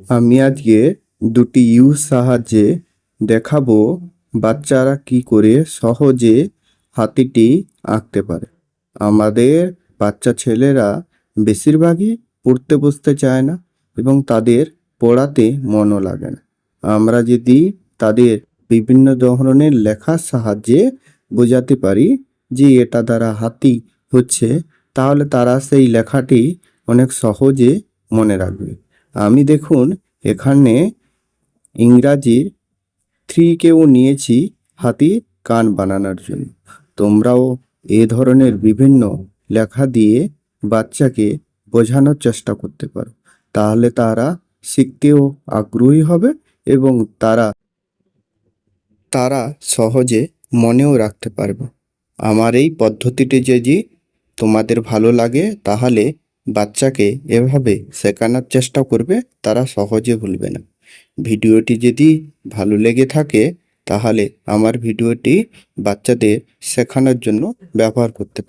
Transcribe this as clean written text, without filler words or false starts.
আমি আজকে দুটি ইউজ সাহায্যে দেখাবো বাচ্চারা কি করে সহজে হাতিটি আঁকতে পারে। আমাদের বাচ্চা ছেলেরা বেশিরভাগই পড়তে বসতে চায় না এবং তাদের পড়াতে মনও লাগে না। আমরা যদি তাদের বিভিন্ন ধরনের লেখার সাহায্যে বোঝাতে পারি যে এটা দ্বারা হাতি হচ্ছে, তাহলে তারা সেই লেখাটি অনেক সহজে মনে রাখবে। আমি দেখুন এখানে ইংরাজির 3কেও নিয়েছি হাতির কান বানানোর জন্য। তোমরাও এ ধরনের বিভিন্ন লেখা দিয়ে বাচ্চাকে বোঝানোর চেষ্টা করতে পারো, তাহলে তারা শিখতেও আগ্রহী হবে এবং তারা তারা সহজে মনেও রাখতে পারবে। আমার এই পদ্ধতিটি যদি তোমাদের ভালো লাগে তাহলে বাচ্চাকে এভাবে শেখানোর চেষ্টা করবে, তারা সহজে ভুলবে না। ভিডিওটি যদি ভালো লেগে থাকে তাহলে আমার ভিডিওটি বাচ্চাদের শেখানোর জন্য ব্যবহার করতে পারো।